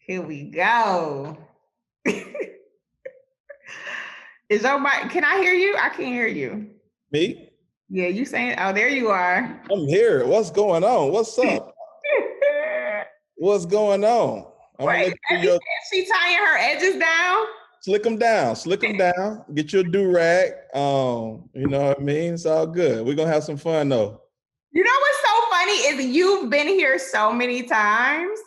Here we go. Is your mic? Can I hear you? I can't hear you. Me? Yeah, you saying? Oh, there you are. I'm here. What's going on? What's up? What's going on? I'm gonna look through your. She tying her edges down. Slick them down. Slick them down. Get your do-rag. You know what I mean? It's all good. We're gonna have some fun though. You know what's so funny is you've been here so many times,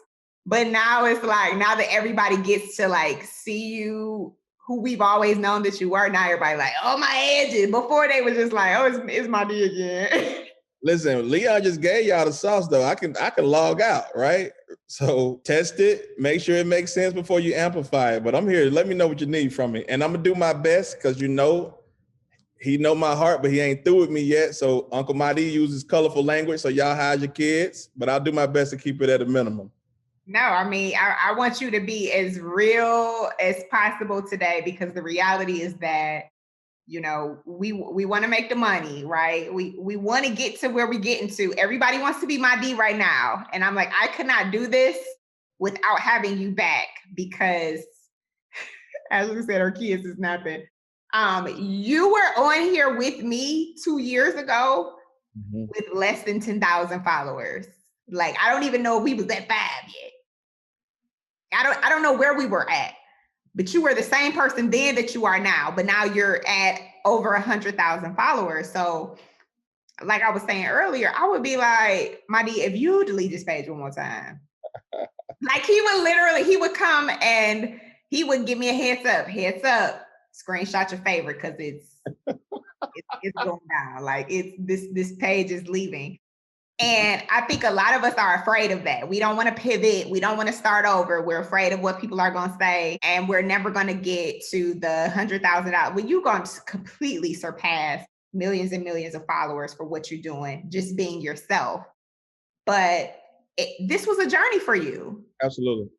but now it's like now that everybody gets to like see you who we've always known that you were. Now everybody like, oh my edges. Before they was just like, oh, it's my D again. Listen, Leon just gave y'all the sauce though. I can log out, right? So test it, make sure it makes sense before you amplify it. But I'm here. Let me know what you need from me. And I'm gonna do my best because you know he know my heart, but he ain't through with me yet. So Uncle Madi uses colorful language, so y'all hide your kids. But I'll do my best to keep it at a minimum. No, I mean, I want you to be as real as possible today because the reality is that, you know, we want to make the money, right? We want to get to where we're getting to. Everybody wants to be my D right now. And I'm like, I could not do this without having you back because, as we said, our kids is nothing. You were on here with me 2 years ago with less than 10,000 followers. Like, I don't even know if we was at 5 yet. I don't know where we were at, but you were the same person then that you are now, but now you're at over 100,000 followers. So like I was saying earlier, I would be like, Madi, if you delete this page one more time, like he would come and he would give me a heads up, screenshot your favorite because it's going down. Like this page is leaving. And I think a lot of us are afraid of that. We don't want to pivot. We don't want to start over. We're afraid of what people are going to say. And we're never going to get to the $100,000. Well, you're going to completely surpass millions and millions of followers for what you're doing, just being yourself. But this was a journey for you. Absolutely.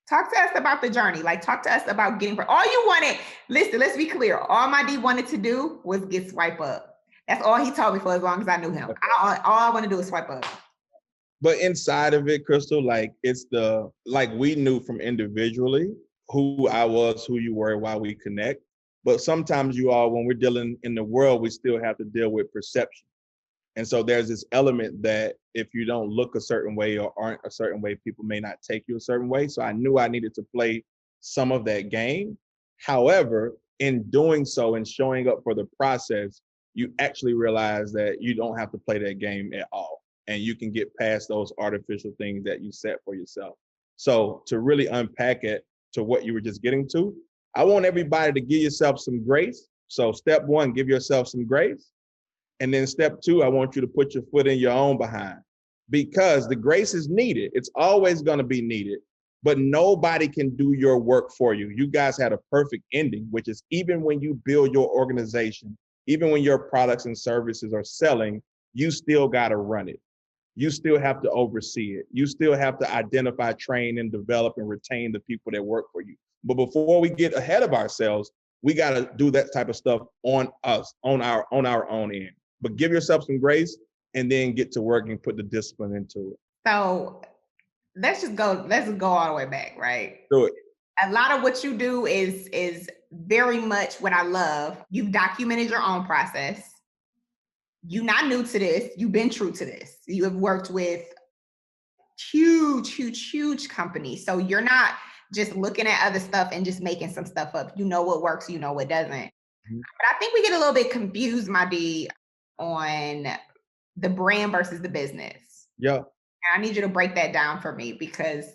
Talk to us about the journey. Like, talk to us about getting, all you wanted, listen, let's be clear. All my D wanted to do was get swipe up. That's all he told me for as long as I knew him. All I want to do is swipe up. But inside of it, Crystal, like we knew from individually who I was, who you were, why we connect. But sometimes when we're dealing in the world, we still have to deal with perception. And so there's this element that if you don't look a certain way or aren't a certain way, people may not take you a certain way. So I knew I needed to play some of that game. However, in doing so and showing up for the process, you actually realize that you don't have to play that game at all. And you can get past those artificial things that you set for yourself. So to really unpack it to what you were just getting to, I want everybody to give yourself some grace. So step one, give yourself some grace. And then step two, I want you to put your foot in your own behind because the grace is needed. It's always going to be needed, but nobody can do your work for you. You guys had a perfect ending, which is even when you build your organization, even when your products and services are selling, you still got to run it. You still have to oversee it. You still have to identify, train, and develop and retain the people that work for you. But before we get ahead of ourselves, we got to do that type of stuff on us, on our own end. But give yourself some grace and then get to work and put the discipline into it. So let's go all the way back, right? Do it. A lot of what you do is very much what I love. You've documented your own process. You're not new to this. You've been true to this. You have worked with huge companies. So you're not just looking at other stuff and just making some stuff up. You know what works, you know what doesn't. Mm-hmm. But I think we get a little bit confused, Madi, on the brand versus the business. Yeah. And I need you to break that down for me because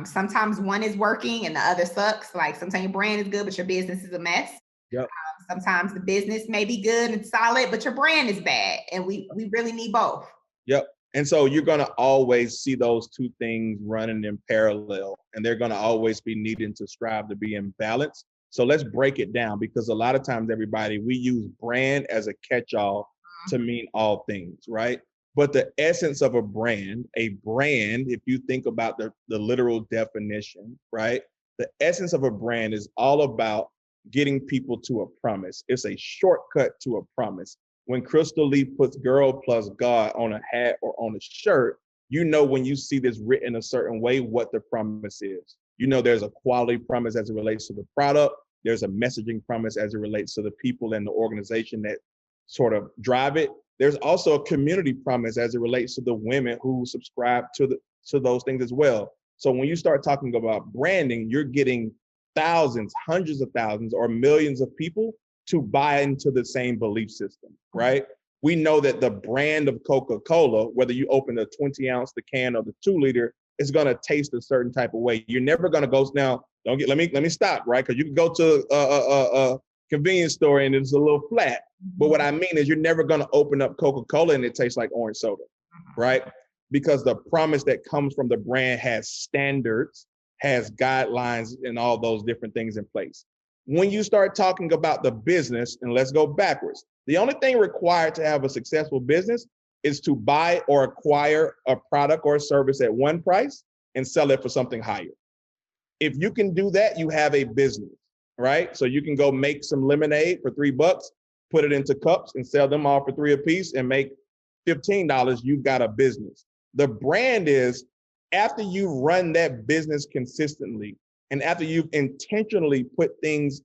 sometimes one is working and the other sucks. Like sometimes your brand is good, but your business is a mess. Yep. Sometimes the business may be good and solid, but your brand is bad. And we really need both. Yep. And so you're going to always see those two things running in parallel, and they're going to always be needing to strive to be in balance. So let's break it down because a lot of times, everybody, we use brand as a catch-all to mean all things, right? But the essence of a brand, if you think about the literal definition, right? The essence of a brand is all about getting people to a promise. It's a shortcut to a promise. When Crystal Lee puts girl plus God on a hat or on a shirt, you know when you see this written a certain way, what the promise is. You know there's a quality promise as it relates to the product. There's a messaging promise as it relates to the people and the organization that sort of drive it. There's also a community promise as it relates to the women who subscribe to those things as well. So when you start talking about branding, you're getting thousands, hundreds of thousands, or millions of people to buy into the same belief system, right? We know that the brand of Coca-Cola, whether you open the 20 ounce, the can, or the 2 liter, is going to taste a certain type of way. You're never going to go now. Let me stop, right? Because you can go to a convenience store and it's a little flat. But what I mean is you're never going to open up Coca-Cola and it tastes like orange soda, right? Because the promise that comes from the brand has standards, has guidelines, and all those different things in place. When you start talking about the business, and let's go backwards, the only thing required to have a successful business is to buy or acquire a product or a service at one price and sell it for something higher. If you can do that, you have a business, right? So you can go make some lemonade for $3, put it into cups and sell them all for $3 a piece and make $15. You've got a business. The brand is after you run that business consistently and after you've intentionally put things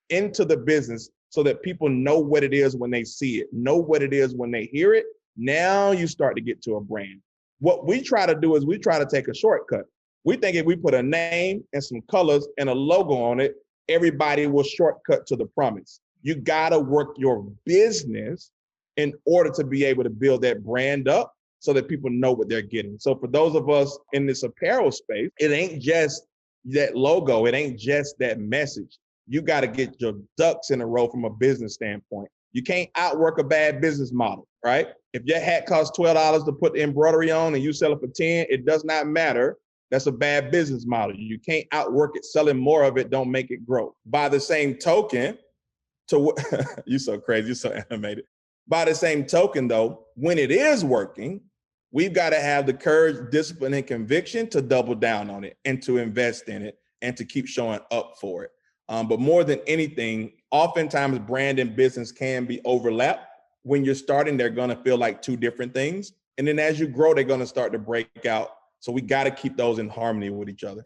into the business so that people know what it is when they see it, know what it is when they hear it, now you start to get to a brand. What we try to do is we try to take a shortcut. We think if we put a name and some colors and a logo on it, everybody will shortcut to the promise. You gotta work your business in order to be able to build that brand up so that people know what they're getting. So for those of us in this apparel space, it ain't just that logo, it ain't just that message. You got to get your ducks in a row from a business standpoint. You can't outwork a bad business model, right? If your hat costs $12 to put the embroidery on and you sell it for 10, it does not matter. That's a bad business model. You can't outwork it. Selling more of it don't make it grow. By the same token, you're so crazy, you're so animated. By the same token, though, when it is working, we've got to have the courage, discipline, and conviction to double down on it and to invest in it and to keep showing up for it. But more than anything, oftentimes brand and business can be overlapped. When you're starting, they're going to feel like two different things. And then as you grow, they're going to start to break out. So we got to keep those in harmony with each other.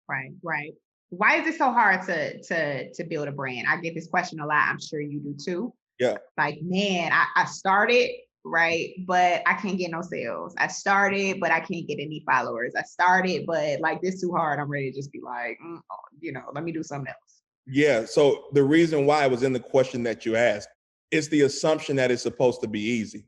Right, right. Why is it so hard to build a brand? I get this question a lot. I'm sure you do too. Yeah. Like, man, I started, right, but I can't get no sales. I started, but I can't get any followers. I started, but like this too hard. I'm ready to just be like, let me do something else. Yeah. So the reason why it was in the question that you asked, it's the assumption that it's supposed to be easy,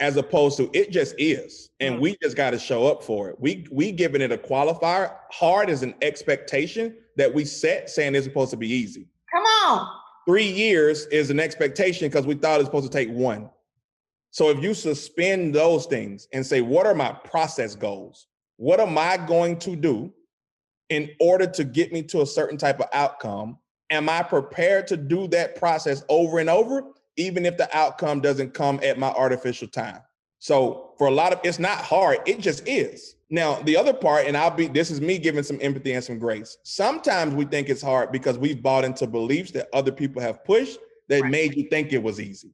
as opposed to it just is. And we just got to show up for it. We giving it a qualifier. Hard is an expectation that we set saying it's supposed to be easy. Come on. 3 years is an expectation because we thought it's supposed to take 1. So if you suspend those things and say, what are my process goals? What am I going to do in order to get me to a certain type of outcome? Am I prepared to do that process over and over, even if the outcome doesn't come at my artificial time? So for a lot of, it's not hard, it just is. Now, the other part, and this is me giving some empathy and some grace. Sometimes we think it's hard because we've bought into beliefs that other people have pushed that made you think it was easy.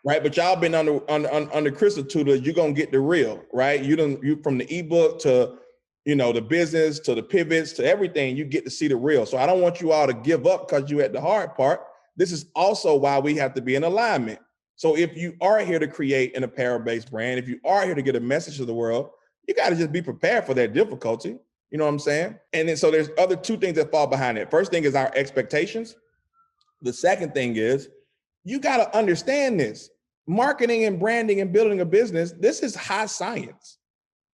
Right. But y'all been under Crystal tutor, you're going to get the real, right? You from the ebook to, the business, to the pivots, to everything, you get to see the real. So I don't want you all to give up because you at the hard part. This is also why we have to be in alignment. So if you are here to create an apparel-based brand, if you are here to get a message to the world, you got to just be prepared for that difficulty. You know what I'm saying? And then so there's other 2 things that fall behind it. First thing is our expectations. The second thing is you got to understand this. Marketing and branding and building a business, this is high science.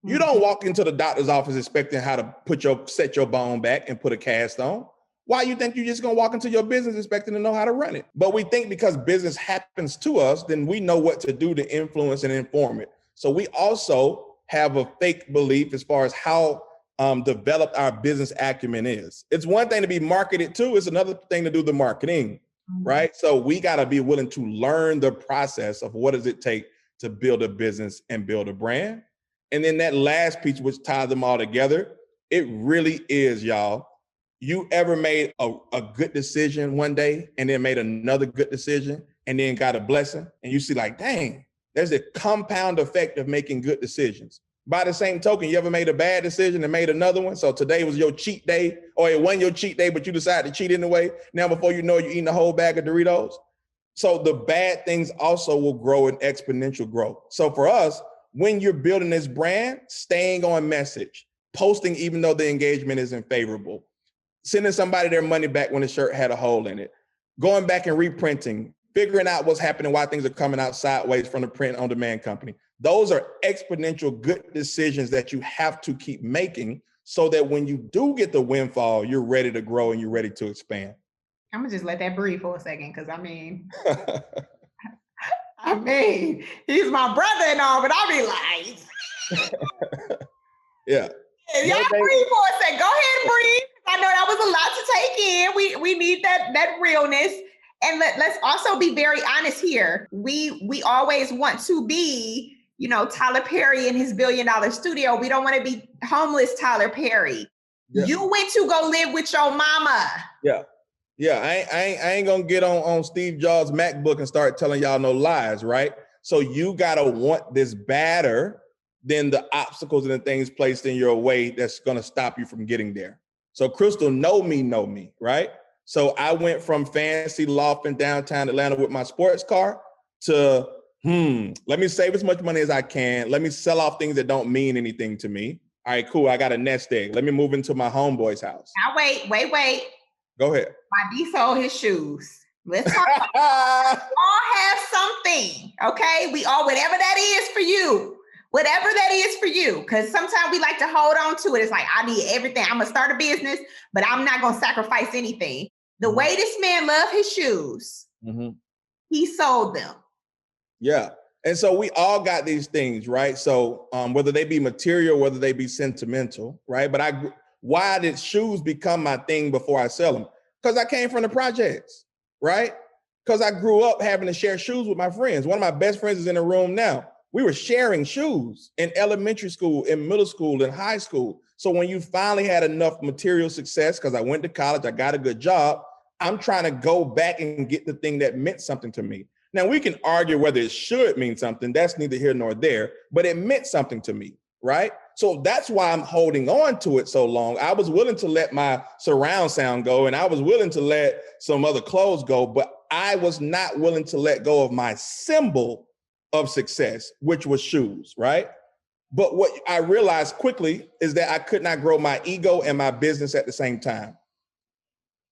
You don't walk into the doctor's office expecting how to set your bone back and put a cast on. Why you think you're just going to walk into your business expecting to know how to run it? But we think because business happens to us, then we know what to do to influence and inform it. So we also have a fake belief as far as how developed our business acumen is. It's one thing to be marketed to, it's another thing to do the marketing, right? So we got to be willing to learn the process of what does it take to build a business and build a brand. And then that last piece, which ties them all together, it really is, y'all. You ever made a good decision one day and then made another good decision and then got a blessing and you see like, dang, there's a compound effect of making good decisions. By the same token, you ever made a bad decision and made another one? So today was your cheat day, or it wasn't your cheat day, but you decided to cheat anyway. Now, before you know it, you're eating a whole bag of Doritos. So the bad things also will grow in exponential growth. So for us, when you're building this brand, staying on message, posting even though the engagement isn't favorable, sending somebody their money back when the shirt had a hole in it, going back and reprinting, figuring out what's happening, why things are coming out sideways from the print on demand company. Those are exponential good decisions that you have to keep making so that when you do get the windfall, you're ready to grow and you're ready to expand. I'm gonna just let that breathe for a second, because he's my brother and all, but I'll be like, yeah. Y'all breathe for a second. Go ahead and breathe. I know that was a lot to take in. We need that realness. And let's also be very honest here. We always want to be, Tyler Perry in his $1 billion studio. We don't want to be homeless Tyler Perry. Yeah. You went to go live with your mama. Yeah. Yeah, I ain't gonna get on Steve Jobs' MacBook and start telling y'all no lies, right? So you gotta want this better than the obstacles and the things placed in your way that's gonna stop you from getting there. So Crystal, know me, right? So I went from fancy loft in downtown Atlanta with my sports car to, let me save as much money as I can. Let me sell off things that don't mean anything to me. All right, cool, I got a nest egg. Let me move into my homeboy's house. Now wait. Go ahead. My D sold his shoes. Let's talk about it. We all have something, okay? We all, whatever that is for you. Whatever that is for you. Because sometimes we like to hold on to it. It's like, I need everything. I'm going to start a business, but I'm not going to sacrifice anything. The way this man loved his shoes, he sold them. Yeah. And so we all got these things, right? So whether they be material, whether they be sentimental, right? But why did shoes become my thing before I sell them? Because I came from the projects, right? Because I grew up having to share shoes with my friends. One of my best friends is in the room now. We were sharing shoes in elementary school, in middle school, in high school. So when you finally had enough material success, because I went to college, I got a good job, I'm trying to go back and get the thing that meant something to me. Now, we can argue whether it should mean something. That's neither here nor there, but it meant something to me, right? So that's why I'm holding on to it so long. I was willing to let my surround sound go, and I was willing to let some other clothes go, but I was not willing to let go of my symbol of success, which was shoes, right? But what I realized quickly is that I could not grow my ego and my business at the same time.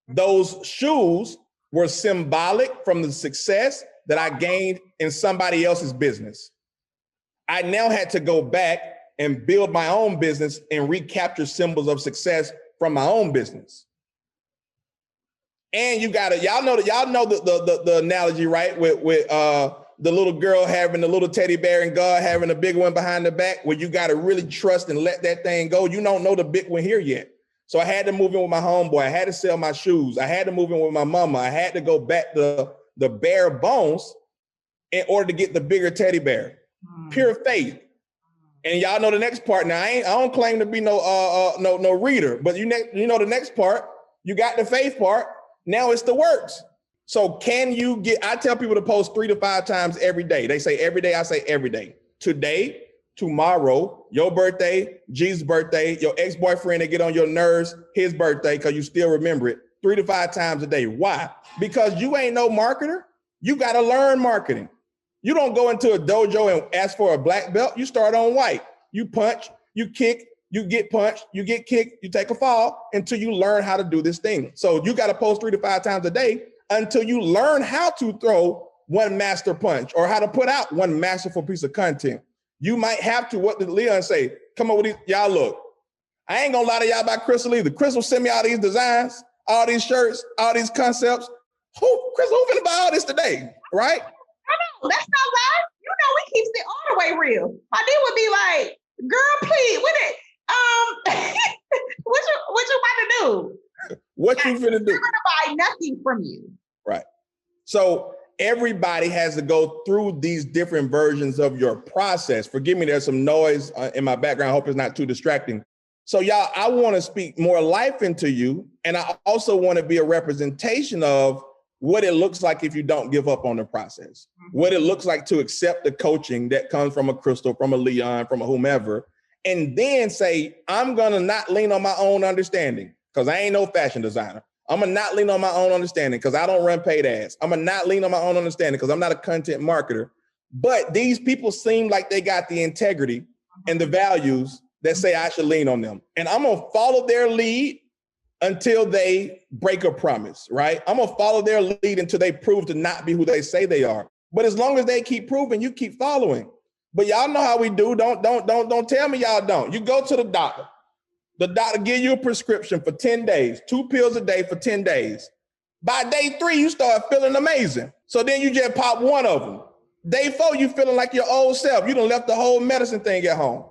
Those shoes were symbolic from the success that I gained in somebody else's business. I now had to go back and build my own business and recapture symbols of success from my own business. And you gotta, y'all know the analogy, right? With the little girl having the little teddy bear and God having a big one behind the back, where you gotta really trust and let that thing go. You don't know the big one here yet. So I had to move in with my homeboy. I had to sell my shoes. I had to move in with my mama. I had to go back to the bare bones in order to get the bigger teddy bear. Pure faith. And y'all know the next part. Now I don't claim to be no reader, but you know the next part. You got the faith part. Now it's the works. So can you get? I tell people to post 3 to 5 times every day. They say every day. I say every day. Today, tomorrow, your birthday, Jesus' birthday, your ex-boyfriend that get on your nerves, his birthday, because you still remember it. 3 to 5 times a day. Why? Because you ain't no marketer. You got to learn marketing. You don't go into a dojo and ask for a black belt. You start on white. You punch, you kick, you get punched, you get kicked, you take a fall until you learn how to do this thing. So you got to post 3 to 5 times a day until you learn how to throw one master punch or how to put out one masterful piece of content. You might have to, what did Leon say? Come up with these, y'all look. I ain't gonna lie to y'all about Crystal either. Crystal sent me all these designs, all these shirts, all these concepts. Crystal, who finna buy all this today, right? I know, that's not right. You know, we keep it all the way real. My D would be like, girl, please, what you about to do? What you finna do? I'm gonna buy nothing from you. Right. So everybody has to go through these different versions of your process. Forgive me, there's some noise in my background. I hope it's not too distracting. So y'all, I want to speak more life into you. And I also want to be a representation of what it looks like if you don't give up on the process, what it looks like to accept the coaching that comes from a Crystal, from a Leon, from a whomever, and then say, I'm gonna not lean on my own understanding because I ain't no fashion designer. I'm gonna not lean on my own understanding because I don't run paid ads. I'm gonna not lean on my own understanding because I'm not a content marketer. But these people seem like they got the integrity and the values that say I should lean on them. And I'm gonna follow their lead until they break a promise, right? I'm gonna follow their lead until they prove to not be who they say they are. But as long as they keep proving, you keep following. But y'all know how we do. Don't tell me y'all don't. You go to the doctor. The doctor give you a prescription for 10 days, 2 pills a day for 10 days. By day 3, you start feeling amazing. So then you just pop one of them. Day 4, you feeling like your old self. You done left the whole medicine thing at home.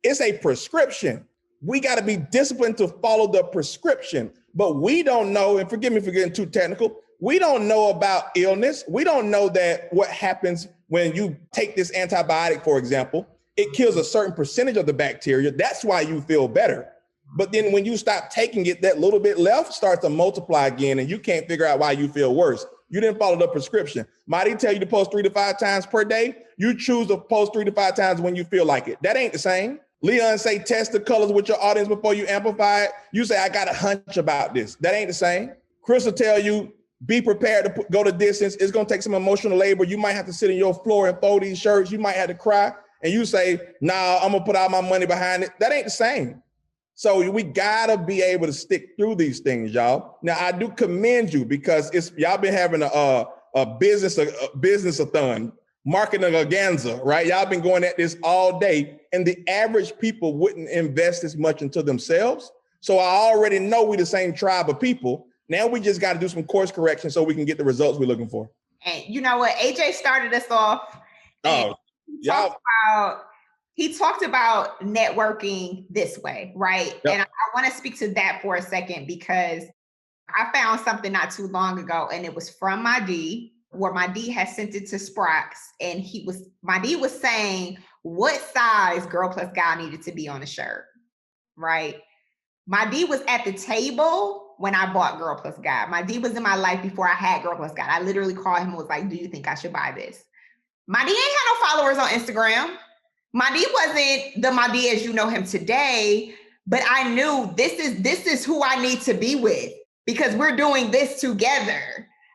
It's a prescription. We got to be disciplined to follow the prescription. But we don't know, and forgive me for getting too technical, we don't know about illness. We don't know that what happens when you take this antibiotic, for example, it kills a certain percentage of the bacteria. That's why you feel better. But then when you stop taking it, that little bit left starts to multiply again, and you can't figure out why you feel worse. You didn't follow the prescription. Mighty tell you to post 3 to 5 times per day. You choose to post 3 to 5 times when you feel like it. That ain't the same. Leon say test the colors with your audience before you amplify it. You say, I got a hunch about this. That ain't the same. Chris will tell you, be prepared to go the distance. It's going to take some emotional labor. You might have to sit in your floor and fold these shirts. You might have to cry. And you say, nah, I'm going to put all my money behind it. That ain't the same. So we got to be able to stick through these things, y'all. Now, I do commend you because y'all been having a business-a-thon, marketing organza, right? Y'all been going at this all day, and the average people wouldn't invest as much into themselves. So I already know we the same tribe of people. Now we just got to do some course correction so we can get the results we're looking for. And you know what? AJ started us off. Oh, he talked about networking this way, right? Yep. And I want to speak to that for a second because I found something not too long ago, and it was from my D, where my D had sent it to Sprox, and my D was saying what size Girl Plus Guy needed to be on the shirt, right? My D was at the table when I bought Girl Plus Guy. My D was in my life before I had Girl Plus Guy. I literally called him and was like, do you think I should buy this? My D ain't had no followers on Instagram. My D wasn't the my D as you know him today, but I knew this is who I need to be with because we're doing this together.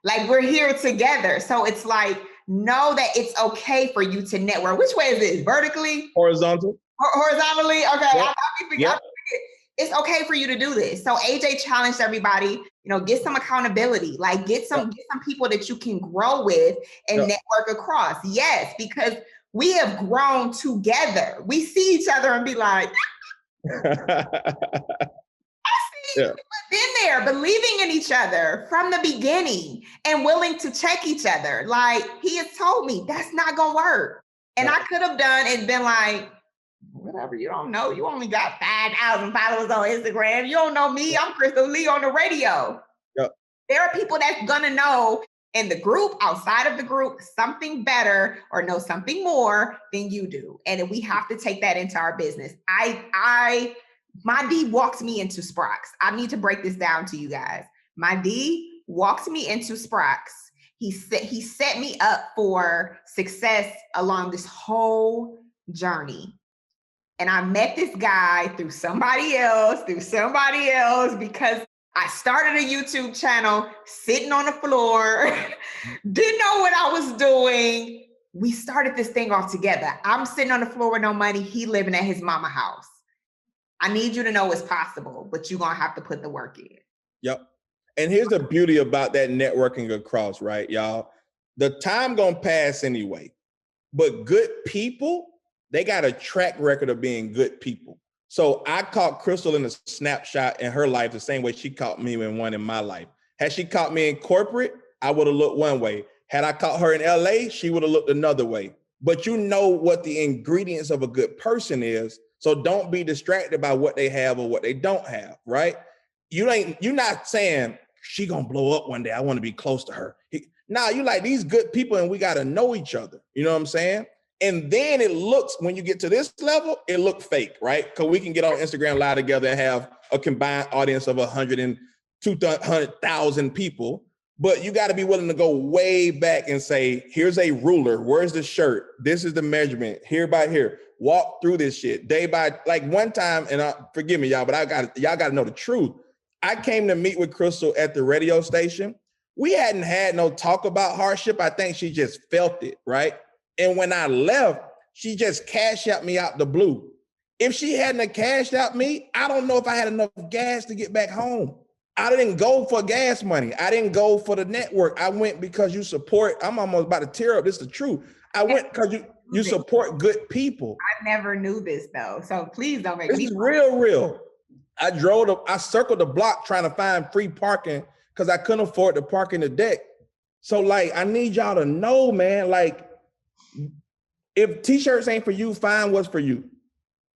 Like we're here together. So it's like, know that it's okay for you to network. Which way is this? Vertically? Horizontal. Horizontally? Okay. Yep. It's okay for you to do this. So AJ challenged everybody, get some accountability, like get some people that you can grow with and network across. Yes, because we have grown together. We see each other and be like, I see you been there, believing in each other from the beginning and willing to check each other. Like he has told me that's not gonna work. And I could have done and been like, whatever, you don't know. You only got 5,000 followers on Instagram. You don't know me. I'm Crystal Lee on the radio. Yep. There are people that's gonna know in the group, outside of the group, something better or know something more than you do. And we have to take that into our business. My D walked me into Sprox. I need to break this down to you guys. My D walked me into Sprox. He set me up for success along this whole journey. And I met this guy through somebody else, because I started a YouTube channel, sitting on the floor, didn't know what I was doing. We started this thing off together. I'm sitting on the floor with no money. He living at his mama house. I need you to know it's possible, but you're going to have to put the work in. Yep. And here's the beauty about that networking across, right, y'all? The time going to pass anyway, but good people, they got a track record of being good people. So I caught Crystal in a snapshot in her life the same way she caught me in one in my life. Had she caught me in corporate, I would have looked one way. Had I caught her in LA, she would have looked another way. But you know what the ingredients of a good person is. So don't be distracted by what they have or what they don't have, right? You're not saying she gonna blow up one day. I want to be close to her. Nah, you like these good people and we got to know each other. You know what I'm saying? And then it looks, when you get to this level, it look fake, right? Because we can get on Instagram Live together and have a combined audience of 100,000 people. But you got to be willing to go way back and say, here's a ruler. Where's the shirt? This is the measurement here by here. Walk through this shit day by, like one time, and forgive me, y'all, but y'all got to know the truth. I came to meet with Crystal at the radio station. We hadn't had no talk about hardship. I think she just felt it, right? And when I left, she just cashed out me out the blue. If she hadn't cashed out me, I don't know if I had enough gas to get back home. I didn't go for gas money. I didn't go for the network. I went because you support. I'm almost about to tear up. This is the truth. I went because you support good people. I never knew this though. So please don't make me. This is real. I circled the block trying to find free parking because I couldn't afford to park in the deck. So like, I need y'all to know, man, like if t-shirts ain't for you, find what's for you.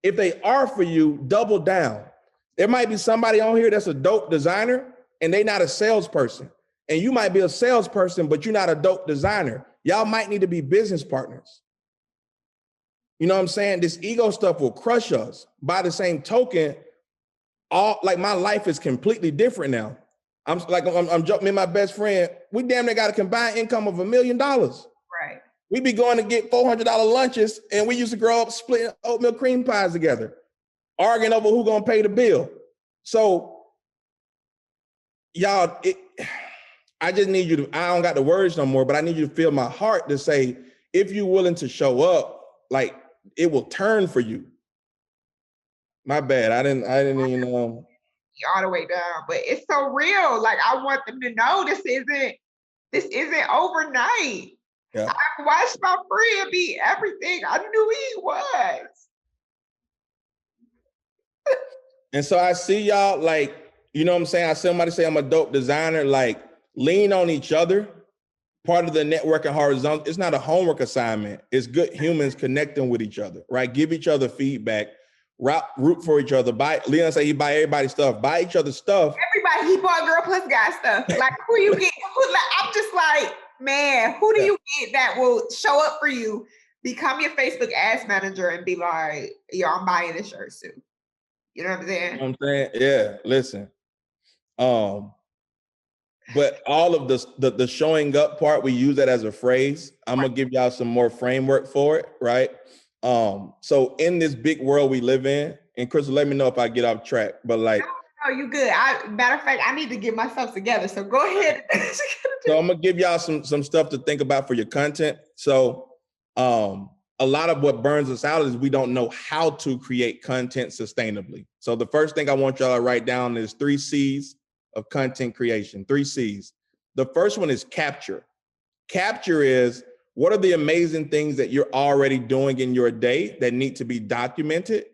If they are for you, double down. There might be somebody on here that's a dope designer and they not a salesperson. And you might be a salesperson, but you're not a dope designer. Y'all might need to be business partners. You know what I'm saying? This ego stuff will crush us. By the same token, my life is completely different now. I'm joking. Me and my best friend, we damn near got a combined income of $1 million. Right. We be going to get $400 lunches, and we used to grow up splitting oatmeal cream pies together, arguing over who gonna pay the bill. So, y'all, I just need you to, I don't got the words no more, but I need you to feel my heart to say, if you're willing to show up, like, it will turn for you. My bad, I didn't even know. All the way down, but it's so real. Like, I want them to know this isn't overnight. Yeah. I watched my friend be everything I knew he was. And so I see y'all, like, you know what I'm saying? I see somebody say I'm a dope designer, like, lean on each other. Part of the networking horizontal, it's not a homework assignment. It's good humans connecting with each other, right? Give each other feedback, root for each other. Leon say he buy everybody stuff, buy each other stuff. Everybody, he bought Girl Plus Guy stuff. Like, who you get? I'm just like, man, who do you get that will show up for you, become your Facebook ads manager and be like, yo, I'm buying this shirt too. You know what I'm saying? You know what I'm saying? Yeah, listen. But all of the showing up part, we use that as a phrase. I'm gonna give y'all some more framework for it, right? So in this big world we live in, and Crystal, let me know if I get off track, but like, no, you good. Matter of fact, I need to get myself together. So go ahead. So I'm gonna give y'all some stuff to think about for your content. So a lot of what burns us out is we don't know how to create content sustainably. So the first thing I want y'all to write down is 3 C's of content creation, 3 C's. The first one is capture. Capture is, what are the amazing things that you're already doing in your day that need to be documented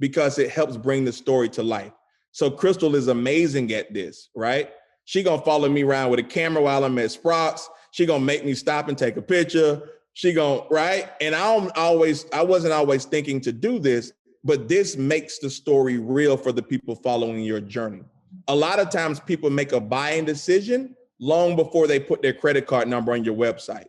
because it helps bring the story to life. So Crystal is amazing at this, right? She gonna follow me around with a camera while I'm at Sprox. She gonna make me stop and take a picture. She gonna, right? And I wasn't always thinking to do this, but this makes the story real for the people following your journey. A lot of times people make a buying decision long before they put their credit card number on your website,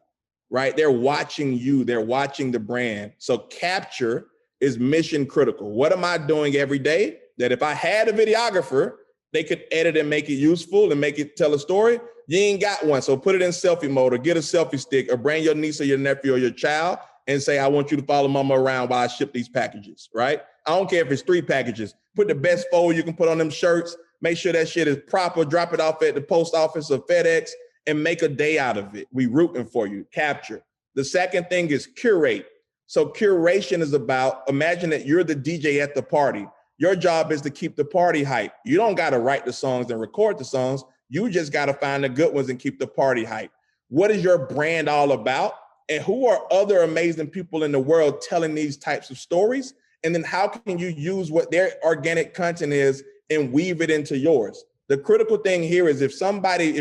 right? They're watching you, they're watching the brand. So capture is mission critical. What am I doing every day that if I had a videographer, they could edit and make it useful and make it tell a story? You ain't got one. So put it in selfie mode or get a selfie stick or bring your niece or your nephew or your child and say, I want you to follow mama around while I ship these packages, right? I don't care if it's 3 packages. Put the best photo you can put on them shirts. Make sure that shit is proper. Drop it off at the post office or FedEx and make a day out of it. We rooting for you. Capture. The second thing is curate. So curation is about, imagine that you're the DJ at the party. Your job is to keep the party hype. You don't got to write the songs and record the songs. You just got to find the good ones and keep the party hype. What is your brand all about? And who are other amazing people in the world telling these types of stories? And then how can you use what their organic content is and weave it into yours? The critical thing here is if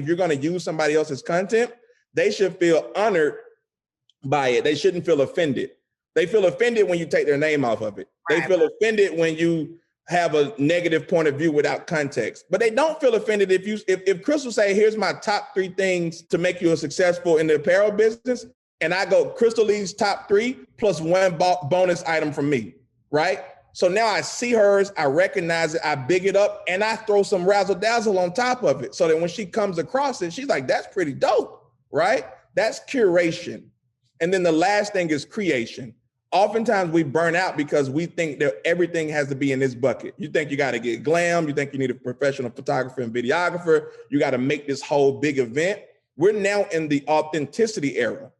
you're going to use somebody else's content, they should feel honored by it. They shouldn't feel offended. They feel offended when you take their name off of it. Right. They feel offended when you have a negative point of view without context, but they don't feel offended if Crystal say, here's my top 3 things to make you successful in the apparel business. And I go, Crystal leaves top 3 plus 1 bonus item from me, right? So now I see hers, I recognize it, I big it up, and I throw some razzle dazzle on top of it. So that when she comes across it, she's like, that's pretty dope, right? That's curation. And then the last thing is creation. Oftentimes we burn out because we think that everything has to be in this bucket. You think you got to get glam. You think you need a professional photographer and videographer. You got to make this whole big event. We're now in the authenticity era.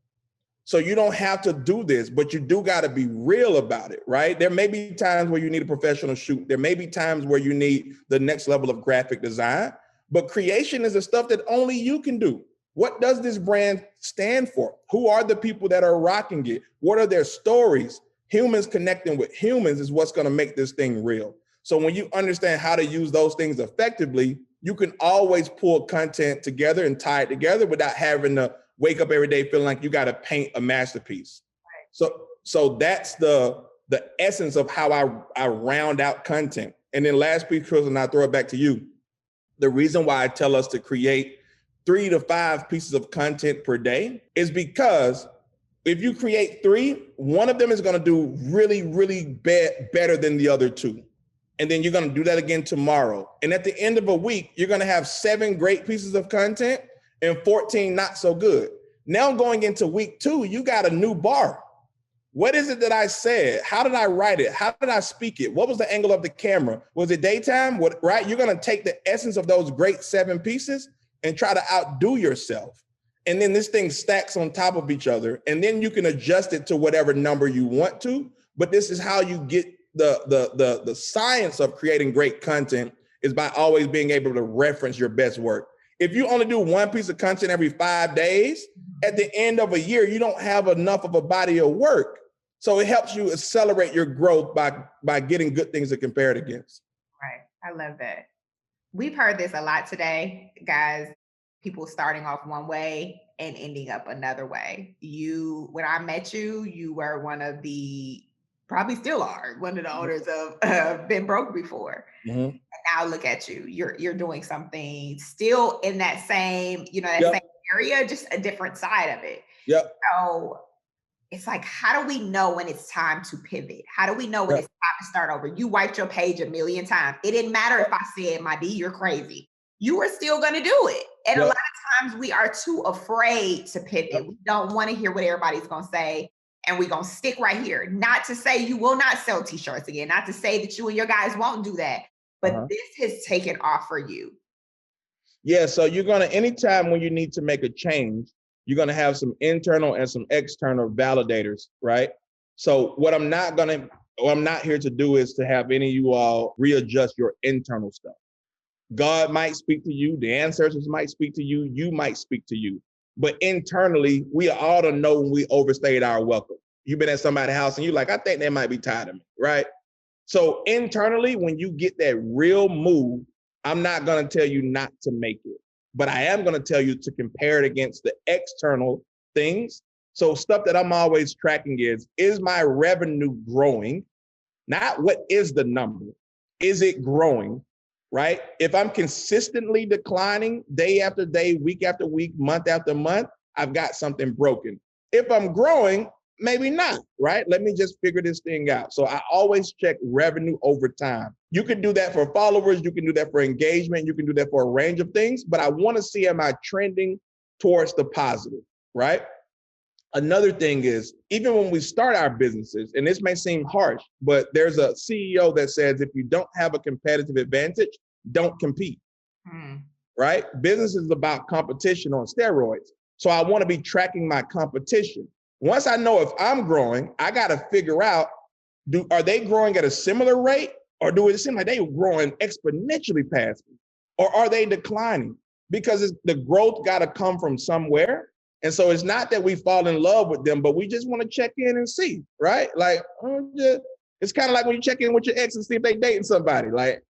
So you don't have to do this, but you do got to be real about it, right? There may be times where you need a professional shoot. There may be times where you need the next level of graphic design, but creation is the stuff that only you can do. What does this brand stand for? Who are the people that are rocking it? What are their stories? Humans connecting with humans is what's going to make this thing real. So when you understand how to use those things effectively, you can always pull content together and tie it together without having to wake up every day feeling like you got to paint a masterpiece. Right. So that's the essence of how I round out content. And then last piece, Chris, and I'll throw it back to you. The reason why I tell us to create 3 to 5 pieces of content per day is because if you create 3, one of them is going to do really, really better than the other 2. And then you're going to do that again tomorrow. And at the end of a week, you're going to have 7 great pieces of content and 14 not so good. Now going into week 2, you got a new bar. What is it that I said? How did I write it? How did I speak it? What was the angle of the camera? Was it daytime? What, right? You're going to take the essence of those great 7 pieces and try to outdo yourself. And then this thing stacks on top of each other. And then you can adjust it to whatever number you want to. But this is how you get the science of creating great content, is by always being able to reference your best work. If you only do 1 piece of content every 5 days, at the end of a year, you don't have enough of a body of work. So it helps you accelerate your growth by getting good things to compare it against. Right. I love that. We've heard this a lot today, guys. People starting off one way and ending up another way. When I met you, you were one of the, probably still are, one of the owners of Been Broke Before. Mm-hmm. And now look at you. You're doing something still in that same, same area, just a different side of it. Yep. So it's like, how do we know when it's time to pivot? How do we know when it's time to start over? You wiped your page a million times. It didn't matter if I said, my D, you're crazy. You were still going to do it. And a lot of times we are too afraid to pivot. We don't want to hear what everybody's going to say. And we're going to stick right here. Not to say you will not sell t-shirts again. Not to say that you and your guys won't do that. But this has taken off for you. Yeah, so you're going to, anytime when you need to make a change, you're going to have some internal and some external validators, right? So what I'm not here to do is to have any of you all readjust your internal stuff. God might speak to you, the ancestors might speak to you, you might speak to you. But internally, we ought to know when we overstayed our welcome. You've been at somebody's house and you're like, I think they might be tired of me, right? So internally, when you get that real move, I'm not going to tell you not to make it, but I am going to tell you to compare it against the external things. So stuff that I'm always tracking is my revenue growing? Not what is the number? Is it growing, right? If I'm consistently declining day after day, week after week, month after month, I've got something broken. If I'm growing, maybe not, right? Let me just figure this thing out. So I always check revenue over time. You can do that for followers. You can do that for engagement. You can do that for a range of things, but I want to see, am I trending towards the positive, right? Another thing is, even when we start our businesses, and this may seem harsh, but there's a CEO that says, if you don't have a competitive advantage, don't compete, right? Business is about competition on steroids. So I want to be tracking my competition. Once I know if I'm growing, I got to figure out, are they growing at a similar rate, or do it seem like they're growing exponentially past me? Or are they declining? Because the growth got to come from somewhere. And so it's not that we fall in love with them, but we just want to check in and see, right? Like, it's kind of like when you check in with your ex and see if they dating somebody. Like,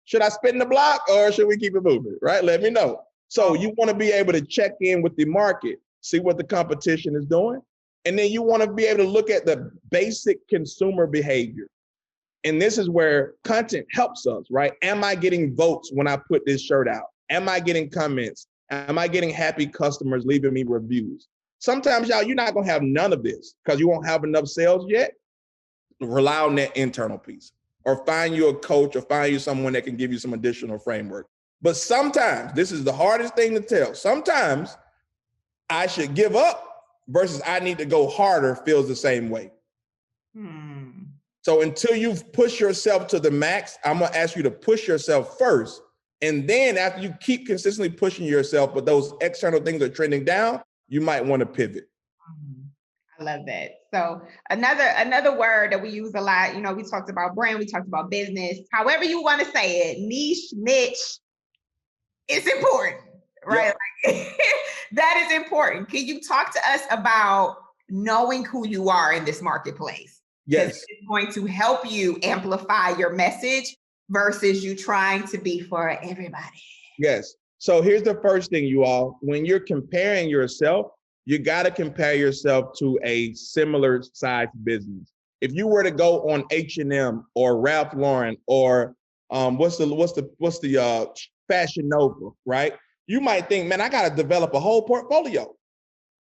should I spin the block or should we keep it moving, right? Let me know. So you want to be able to check in with the market, see what the competition is doing. And then you want to be able to look at the basic consumer behavior. And this is where content helps us, right? Am I getting votes when I put this shirt out? Am I getting comments? Am I getting happy customers leaving me reviews? Sometimes, y'all, you're not going to have none of this because you won't have enough sales yet. rely on that internal piece, or find you a coach, or find you someone that can give you some additional framework. But sometimes, this is the hardest thing to tell, sometimes I should give up versus I need to go harder feels the same way. So until you've pushed yourself to the max, I'm gonna ask you to push yourself first. And then after you keep consistently pushing yourself, but those external things are trending down, you might want to pivot. I love that. So another word that we use a lot, we talked about brand, we talked about business, however you want to say it, niche, it's important, right? Yep. Like, that is important. Can you talk to us about knowing who you are in this marketplace? Yes. It's going to help you amplify your message versus you trying to be for everybody. Yes. So here's the first thing, you all. When you're comparing yourself, you got to compare yourself to a similar size business. If you were to go on H&M or Ralph Lauren or what's the Fashion Nova, right? You might think, man, I got to develop a whole portfolio.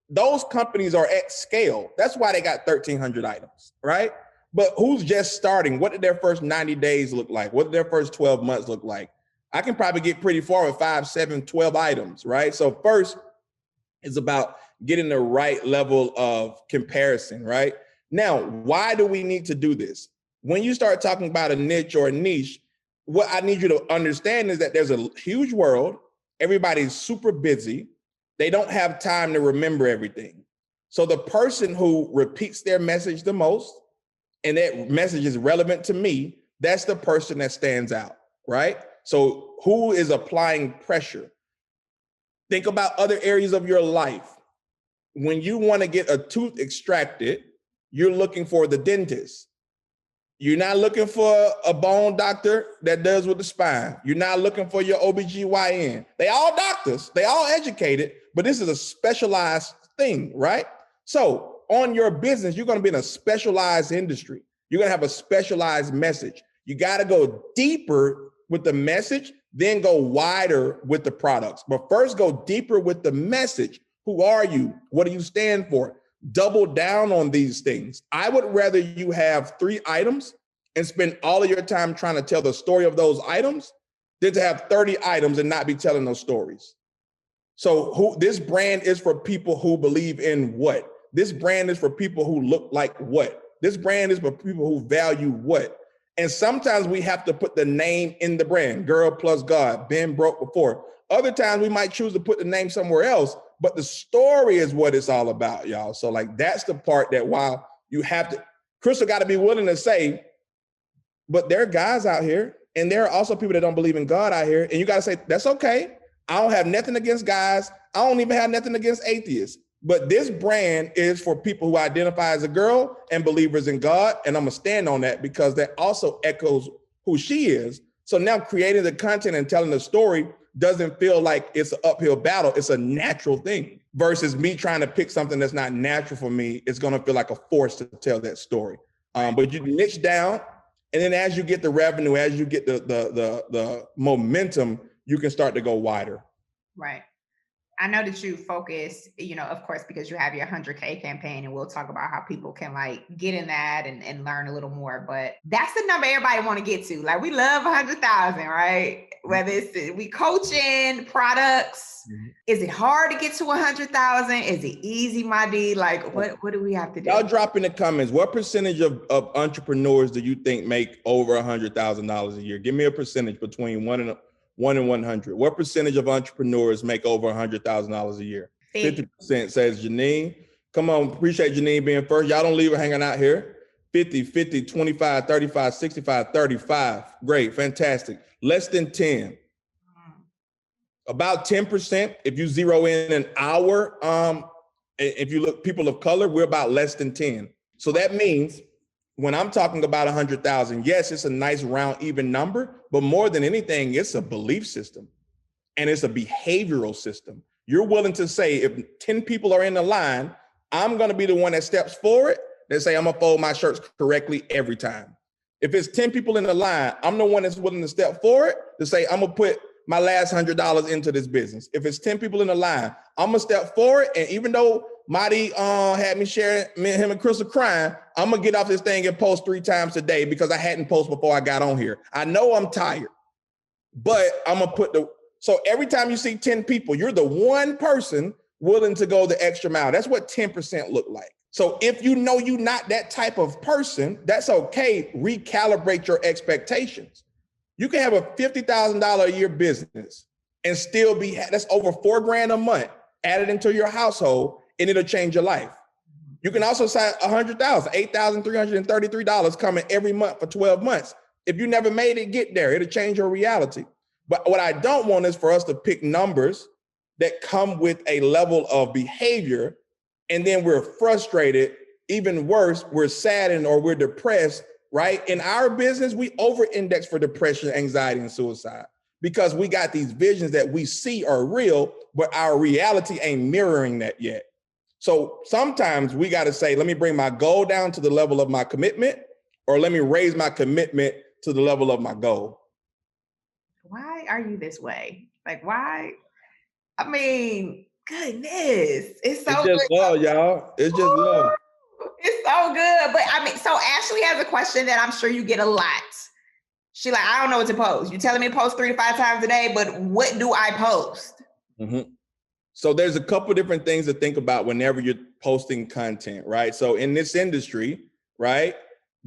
Those companies are at scale. That's why they got 1,300 items, right? But who's just starting? What did their first 90 days look like? What did their first 12 months look like? I can probably get pretty far with 5, 7, 12 items, right? So first, it's about getting the right level of comparison, right? Now, why do we need to do this? When you start talking about a niche or a niche, what I need you to understand is that there's a huge world. Everybody's super busy. They don't have time to remember everything. So the person who repeats their message the most, and that message is relevant to me, that's the person that stands out, right? So who is applying pressure? Think about other areas of your life. When you want to get a tooth extracted, you're looking for the dentist. You're not looking for a bone doctor that does with the spine. You're not looking for your OBGYN. They all doctors, they all educated, but this is a specialized thing, right? So on your business, you're going to be in a specialized industry. You're going to have a specialized message. You got to go deeper with the message, then go wider with the products. But first, go deeper with the message. Who are you? What do you stand for? Double down on these things. I would rather you have 3 items and spend all of your time trying to tell the story of those items than to have 30 items and not be telling those stories. So this brand is for people who believe in what? This brand is for people who look like what? This brand is for people who value what? And sometimes we have to put the name in the brand. Girl plus God, been broke before. Other times we might choose to put the name somewhere else, but the story is what it's all about, y'all. So like, that's the part that while you have to, Crystal got to be willing to say, but there are guys out here, and there are also people that don't believe in God out here. And you got to say, that's okay. I don't have nothing against guys. I don't even have nothing against atheists. But this brand is for people who identify as a girl and believers in God. And I'm going to stand on that because that also echoes who she is. So now creating the content and telling the story doesn't feel like it's an uphill battle. It's a natural thing versus me trying to pick something that's not natural for me. It's going to feel like a force to tell that story. But you niche down. And then as you get the revenue, as you get the momentum, you can start to go wider. Right. I know that you focus, of course, because you have your 100K campaign, and we'll talk about how people can like get in that and learn a little more. But that's the number everybody want to get to. Like, we love 100,000, right? Whether it's we coaching products, is it hard to get to 100,000? Is it easy, my D? Like, what do we have to do? Y'all drop in the comments. What percentage of entrepreneurs do you think make over $100,000 a year? Give me a percentage between 1 and 100. What percentage of entrepreneurs make over $100,000 a year? 50% says Janine. Come on, appreciate Janine being first. Y'all don't leave her hanging out here. 50, 50, 25, 35, 65, 35. Great, fantastic. Less than 10. About 10%. If you zero in an hour, if you look people of color, we're about less than 10. So that means when I'm talking about 100,000, yes, it's a nice round, even number, but more than anything, it's a belief system and it's a behavioral system. You're willing to say, if 10 people are in the line, I'm going to be the one that steps forward. They say, I'm going to fold my shirts correctly every time. If it's 10 people in the line, I'm the one that's willing to step forward to say, I'm going to put my last $100 into this business. If it's 10 people in the line, I'm gonna step forward. And even though Marty had me sharing, him and Crystal crying, I'm gonna get off this thing and post 3 times a day because I hadn't posted before I got on here. I know I'm tired, but I'm gonna so every time you see 10 people, you're the one person willing to go the extra mile. That's what 10% look like. So if you know you're not that type of person, that's okay. Recalibrate your expectations. You can have a $50,000 a year business and still that's over $4,000 a month added into your household, and it'll change your life. You can also say $100,000, $8,333 coming every month for 12 months. If you never made it, get there. It'll change your reality. But what I don't want is for us to pick numbers that come with a level of behavior, and then we're frustrated. Even worse, we're saddened or we're depressed, right? In our business, we over-index for depression, anxiety, and suicide because we got these visions that we see are real, but our reality ain't mirroring that yet. So sometimes we got to say, let me bring my goal down to the level of my commitment, or let me raise my commitment to the level of my goal. Why are you this way? Like, why? I mean, goodness, it's so It's just good. love, y'all. It's just love. It's so good. But I mean, so Ashley has a question that I'm sure you get a lot. She like, I don't know what to post. You're telling me to post 3 to 5 times a day, but what do I post? Mm-hmm. So there's a couple different things to think about whenever you're posting content, right? So in this industry, right,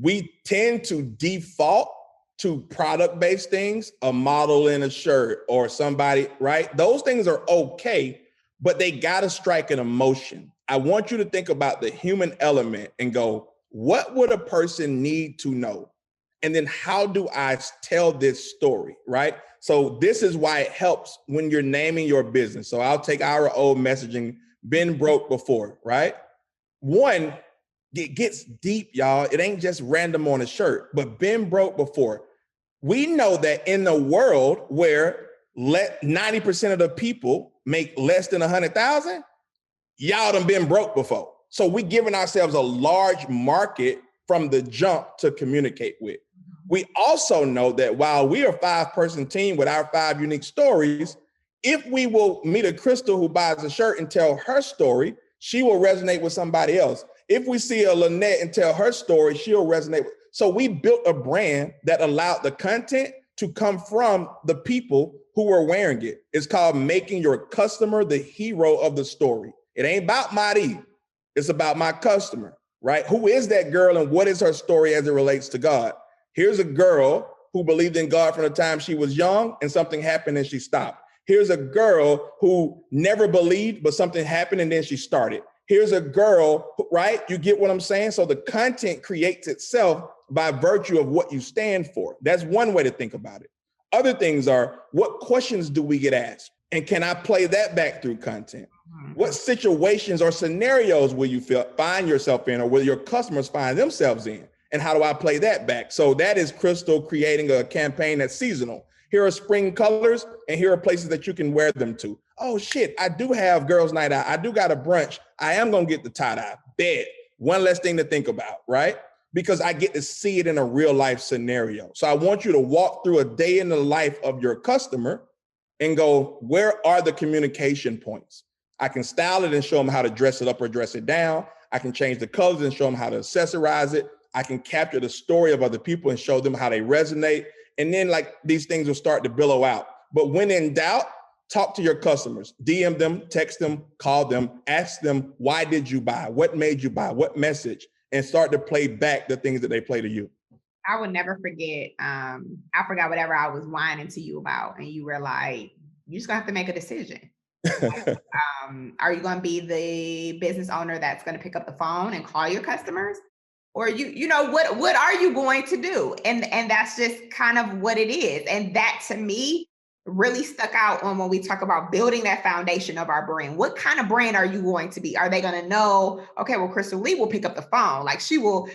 we tend to default to product-based things, a model in a shirt or somebody, right? Those things are okay, but they gotta strike an emotion. I want you to think about the human element and go, what would a person need to know? And then how do I tell this story, right? So this is why it helps when you're naming your business. So I'll take our old messaging, been broke before, right? One, it gets deep, y'all. It ain't just random on a shirt, but been broke before. We know that in the world where 90% of the people make less than 100,000, y'all done been broke before. So we giving ourselves a large market from the jump to communicate with. We also know that while we are a 5-person team with our 5 unique stories, if we will meet a Crystal who buys a shirt and tell her story, she will resonate with somebody else. If we see a Lynette and tell her story, she'll resonate. So we built a brand that allowed the content to come from the people who were wearing it. It's called making your customer the hero of the story. It ain't about Marty. It's about my customer, right? Who is that girl and what is her story as it relates to God? Here's a girl who believed in God from the time she was young and something happened and she stopped. Here's a girl who never believed, but something happened and then she started. Here's a girl, right? You get what I'm saying? So the content creates itself by virtue of what you stand for. That's one way to think about it. Other things are, what questions do we get asked? And can I play that back through content? What situations or scenarios will you find yourself in, or will your customers find themselves in? And how do I play that back? So that is Crystal creating a campaign that's seasonal. Here are spring colors, and here are places that you can wear them to. Oh shit, I do have girls' night out. I do got a brunch. I am gonna get the tie-dye. Bet. One less thing to think about, right? Because I get to see it in a real life scenario. So I want you to walk through a day in the life of your customer and go, where are the communication points? I can style it and show them how to dress it up or dress it down. I can change the colors and show them how to accessorize it. I can capture the story of other people and show them how they resonate. And then like these things will start to billow out. But when in doubt, talk to your customers, DM them, text them, call them, ask them, why did you buy? What made you buy? What message? And start to play back the things that they play to you. I would never forget. I forgot whatever I was whining to you about. And you were like, you just gonna have to make a decision. Are you going to be the business owner that's going to pick up the phone and call your customers? Or you know, what are you going to do? And that's just kind of what it is. And that to me really stuck out on when we talk about building that foundation of our brand. What kind of brand are you going to be? Are they going to know, okay, well, Crystal Lee will pick up the phone, like she will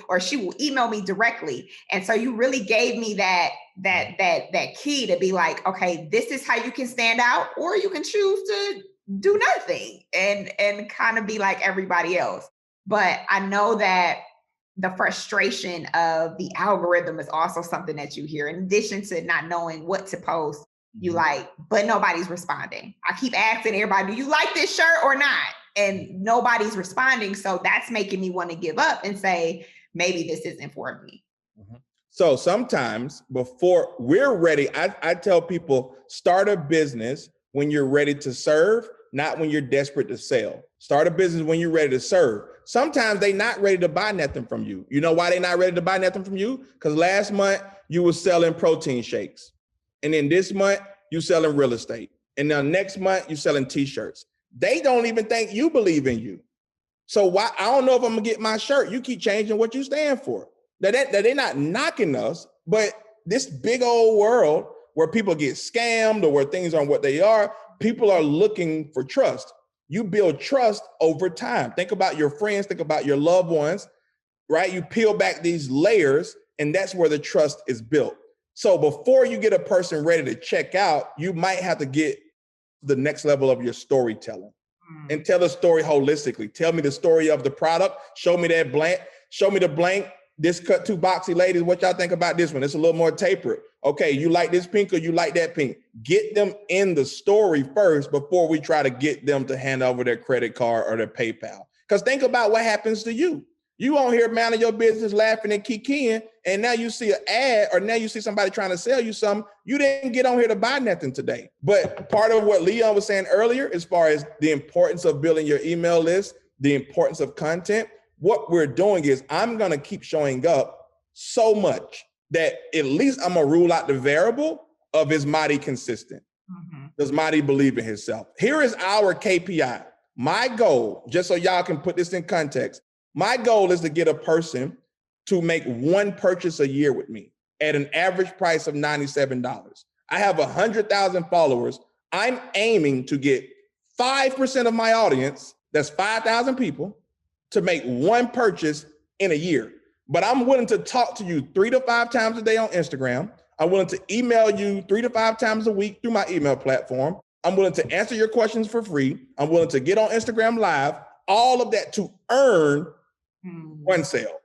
email me directly. And so you really gave me that key to be like, okay, this is how you can stand out, or you can choose to do nothing and kind of be like everybody else. But I know that the frustration of the algorithm is also something that you hear, in addition to not knowing what to post. You like, but nobody's responding. I keep asking everybody, do you like this shirt or not? And nobody's responding. So that's making me want to give up and say, maybe this isn't for me. So sometimes before we're ready, I tell people, start a business when you're ready to serve, not when you're desperate to sell. Start a business when you're ready to serve. Sometimes they're not ready to buy nothing from you. You know why they're not ready to buy nothing from you? Because last month you were selling protein shakes. And then this month you selling real estate. And now next month you selling t-shirts. They don't even think you believe in you. So why? I don't know if I'm gonna get my shirt. You keep changing what you stand for. That they're not knocking us, but this big old world where people get scammed or where things aren't what they are, people are looking for trust. You build trust over time. Think about your friends, think about your loved ones, right? You peel back these layers, and that's where the trust is built. So before you get a person ready to check out, you might have to get the next level of your storytelling and tell the story holistically. Tell me the story of the product. Show me that blank. Show me the blank. This cut too boxy, ladies. What y'all think about this one? It's a little more tapered. Okay, you like this pink or you like that pink? Get them in the story first before we try to get them to hand over their credit card or their PayPal. Because think about what happens to you. You on here minding your business, laughing and kikiing, and now you see an ad or now you see somebody trying to sell you something. You didn't get on here to buy nothing today. But part of what Leon was saying earlier, as far as the importance of building your email list, the importance of content, what we're doing is I'm going to keep showing up so much that at least I'm going to rule out the variable of is Marty consistent? Does Marty believe in himself? Here is our KPI. My goal, just so y'all can put this in context, my goal is to get a person to make one purchase a year with me at an average price of $97. I have 100,000 followers. I'm aiming to get 5% of my audience, that's 5,000 people, to make one purchase in a year. But I'm willing to talk to you 3 to 5 times a day on Instagram. I'm willing to email you 3 to 5 times a week through my email platform. I'm willing to answer your questions for free. I'm willing to get on Instagram Live, all of that to earn one sale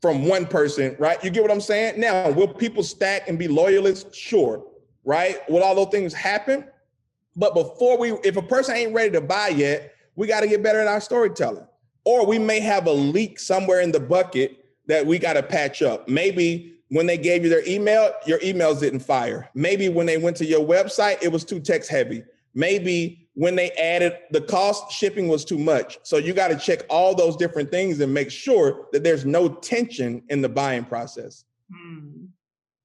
from one person, right? You get what I'm saying? Now, will people stack and be loyalists? Sure, right? Will all those things happen? But if a person ain't ready to buy yet, we got to get better at our storytelling. Or we may have a leak somewhere in the bucket that we got to patch up. Maybe when they gave you their email, your emails didn't fire. Maybe when they went to your website, it was too text heavy. Maybe when they added the cost, shipping was too much. So you got to check all those different things and make sure that there's no tension in the buying process.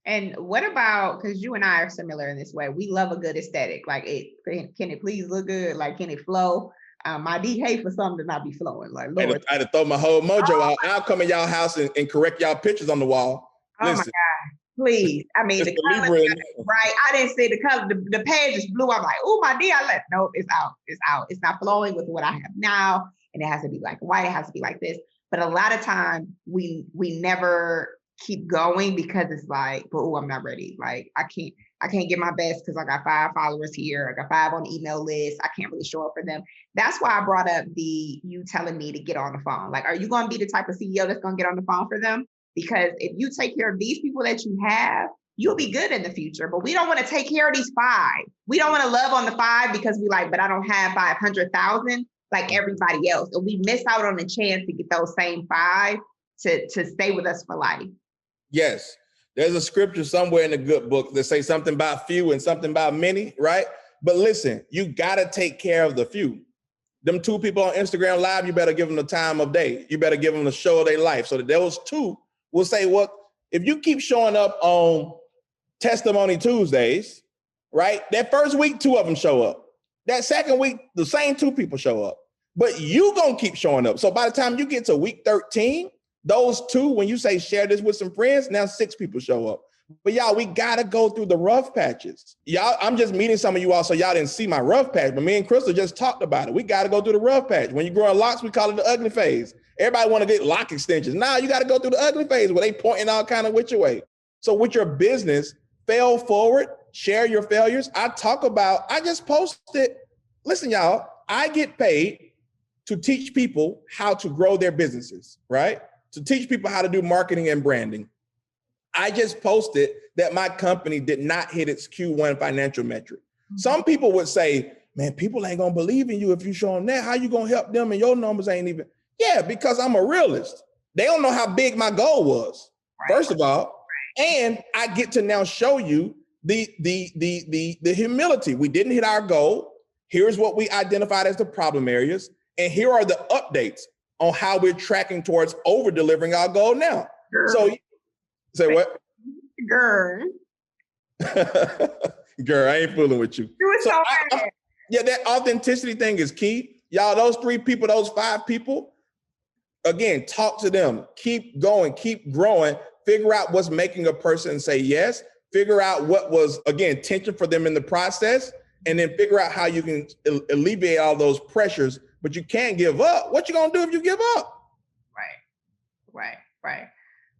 And what about, because you and I are similar in this way, we love a good aesthetic. Like, can it please look good? Like, can it flow? My D hate for something to not be flowing. Like, Lord, I had to throw my whole mojo out. I'll come in y'all house and correct y'all pictures on the wall. Listen, my God, please. I mean, the color, right? I didn't see the color. The page is blue. I'm like, oh, my D, nope, it's out. It's out. It's not flowing with what I have now. And it has to be like white. It has to be like this. But a lot of time we never keep going because it's like, but I'm not ready. Like, I can't get my best because I got 5 followers here. I got 5 on the email list. I can't really show up for them. That's why I brought up you telling me to get on the phone. Like, are you going to be the type of CEO that's going to get on the phone for them? Because if you take care of these people that you have, you'll be good in the future. But we don't want to take care of these 5. We don't want to love on the 5 because we like, but I don't have 500,000 like everybody else. And we miss out on the chance to get those same 5 to stay with us for life. Yes. There's a scripture somewhere in the good book that say something about few and something about many, right? But listen, you got to take care of the few. Them 2 people on Instagram Live, you better give them the time of day. You better give them the show of their life so that those 2 will say, well, if you keep showing up on Testimony Tuesdays, right? That first week, 2 of them show up. That second week, the same 2 people show up. But you going to keep showing up. So by the time you get to week 13, those 2, when you say share this with some friends, now 6 people show up. But y'all, we got to go through the rough patches. Y'all, I'm just meeting some of you all, so y'all didn't see my rough patch, but me and Crystal just talked about it. We got to go through the rough patch. When you're growing locks, we call it the ugly phase. Everybody want to get lock extensions. Now you got to go through the ugly phase where they pointing all kind of which way. So with your business, fail forward, share your failures. I just posted, listen, y'all, I get paid to teach people how to grow their businesses, right? To teach people how to do marketing and branding. I just posted that my company did not hit its Q1 financial metric. Mm-hmm. Some people would say, man, people ain't gonna believe in you if you show them that. How you gonna help them and your numbers ain't even? Yeah, because I'm a realist. They don't know how big my goal was, first of all. And I get to now show you the humility. We didn't hit our goal. Here's what we identified as the problem areas. And here are the updates on how we're tracking towards over-delivering our goal now. Girl. So, say what? Girl. Girl, I ain't fooling with you. Yeah, that authenticity thing is key. Y'all, those 3 people, those 5 people, again, talk to them. Keep going, keep growing. Figure out what's making a person say yes. Figure out what was, again, tension for them in the process. And then figure out how you can alleviate all those pressures. But you can't give up. What you gonna do if you give up? Right.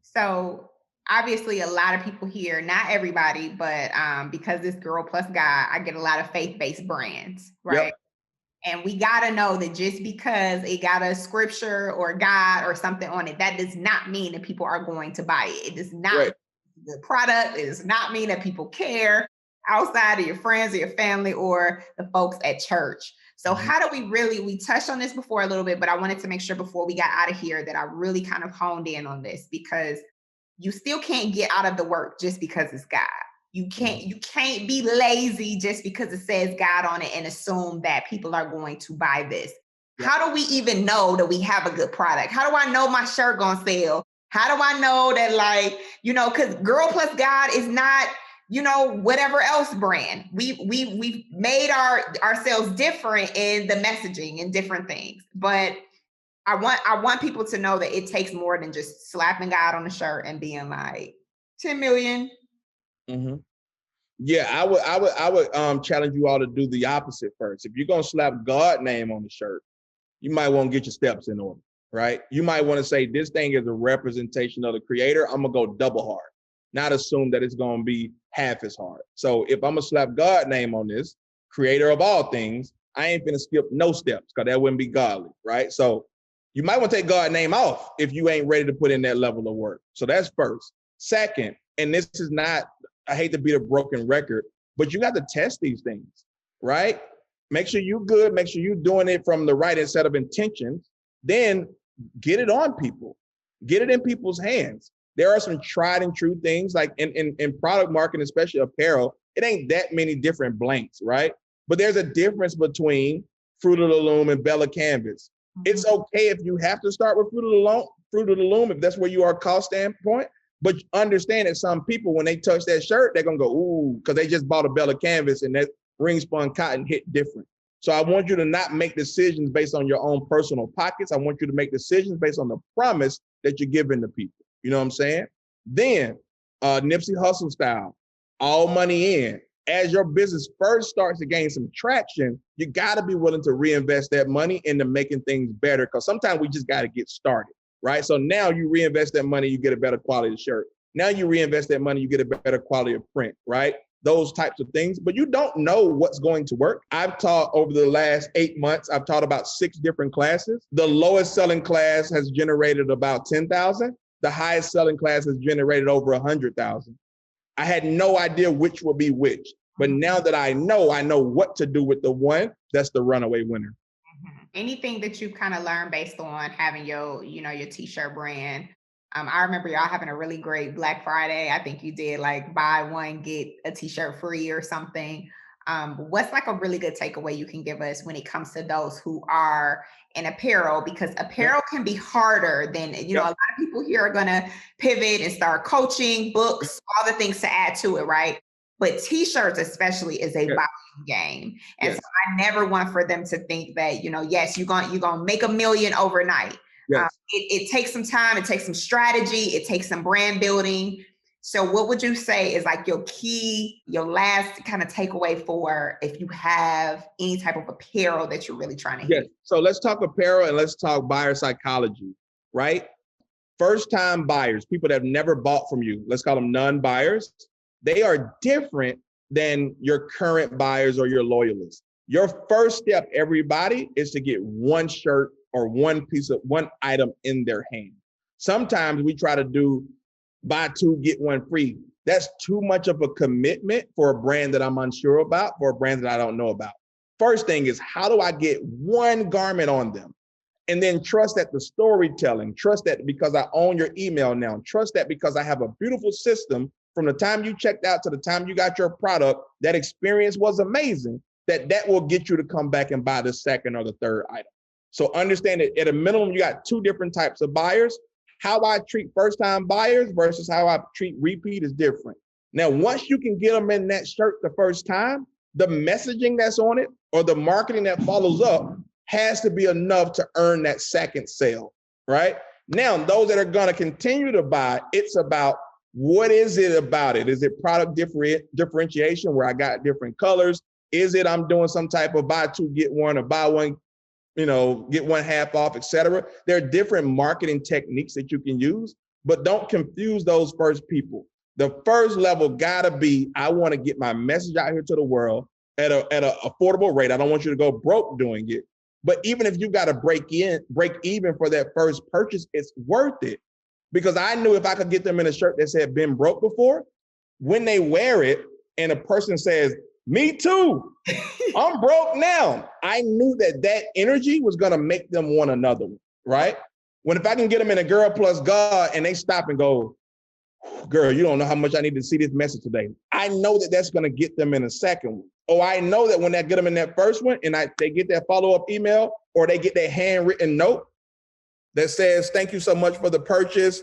So obviously a lot of people here, not everybody, but because this girl plus guy, I get a lot of faith-based brands, right? Yep. And we got to know that just because it got a scripture or God or something on it, that does not mean that people are going to buy it. It does not mean the product. It does not mean that people care outside of your friends or your family or the folks at church. So how do we touched on this before a little bit, but I wanted to make sure before we got out of here that I really kind of honed in on this, because you still can't get out of the work just because it's God. You can't be lazy just because it says God on it and assume that people are going to buy this. Yeah. How do we even know that we have a good product? How do I know my shirt gonna sell? How do I know that, because Girl Plus God is not, whatever else brand. We've made ourselves different in the messaging and different things. But I want people to know that it takes more than just slapping God on the shirt and being like 10 million. Mm-hmm. Yeah, I would challenge you all to do the opposite first. If you're gonna slap God name on the shirt, you might want to get your steps in order, right? You might want to say this thing is a representation of the Creator. I'm gonna go double hard, not assume that it's gonna be half as hard. So if I'm gonna slap God name on this, Creator of all things, I ain't gonna skip no steps because that wouldn't be godly, right? So you might want to take God name off if you ain't ready to put in that level of work. So that's first. Second, and this is not, I hate to be a broken record, but you got to test these things, right? Make sure you're good. Make sure you're doing it from the right set of intentions. Then get it on people. Get it in people's hands. There are some tried and true things like in product marketing, especially apparel, it ain't that many different blanks, right? But there's a difference between Fruit of the Loom and Bella Canvas. It's okay if you have to start with Fruit of the Loom, if that's where you are cost standpoint. But understand that some people, when they touch that shirt, they're going to go, ooh, because they just bought a Bella Canvas and that ring spun cotton hit different. So I want you to not make decisions based on your own personal pockets. I want you to make decisions based on the promise that you're giving to people. You know what I'm saying? Then Nipsey Hussle style, all money in. As your business first starts to gain some traction, you got to be willing to reinvest that money into making things better, because sometimes we just got to get started. Right. So now you reinvest that money, you get a better quality shirt. Now you reinvest that money, you get a better quality of print. Right. Those types of things. But you don't know what's going to work. I've taught over the last 8 months, I've taught about 6 different classes. The lowest selling class has generated about 10,000. The highest selling class has generated over 100,000. I had no idea which would be which. But now that I know what to do with the one, that's the runaway winner. Anything that you've kind of learned based on having your t-shirt brand. I remember y'all having a really great Black Friday. I think you did like buy one, get a t-shirt free or something. What's like a really good takeaway you can give us when it comes to those who are in apparel? Because apparel can be harder than, a lot of people here are going to pivot and start coaching, books, all the things to add to it, right? But t-shirts especially is a volume game. And so I never want for them to think that, yes, you're going to make $1 million overnight. Yes. It takes some time. It takes some strategy. It takes some brand building. So what would you say is like your last kind of takeaway for if you have any type of apparel that you're really trying to hit? So let's talk apparel and let's talk buyer psychology, right? First time buyers, people that have never bought from you, let's call them non-buyers. They are different than your current buyers or your loyalists. Your first step, everybody, is to get one shirt or one item in their hand. Sometimes we try to do buy two, get one free. That's too much of a commitment for a brand that I'm unsure about, for a brand that I don't know about. First thing is, how do I get one garment on them? And then trust that the storytelling, trust that because I own your email now, trust that because I have a beautiful system from the time you checked out to the time you got your product, that experience was amazing, that will get you to come back and buy the second or the third item. So understand that at a minimum, you got two different types of buyers. How I treat first-time buyers versus how I treat repeat is different. Now, once you can get them in that shirt the first time, the messaging that's on it or the marketing that follows up has to be enough to earn that second sale, right? Now, those that are going to continue to buy, it's about what is it about it? Is it product differentiation where I got different colors? Is it I'm doing some type of buy two, get one, or buy one, get one half off, etc. There are different marketing techniques that you can use, but don't confuse those first people. The first level gotta be, I want to get my message out here to the world at an affordable rate. I don't want you to go broke doing it. But even if you got to break even for that first purchase, it's worth it. Because I knew if I could get them in a shirt that said been broke before, when they wear it and a person says, me too, I'm broke now, I knew that energy was going to make them want another one, right? When if I can get them in a girl plus God and they stop and go, girl, you don't know how much I need to see this message today, I know that that's going to get them in a second one. Oh, I know that when I get them in that first one and they get that follow-up email or they get that handwritten note that says, thank you so much for the purchase,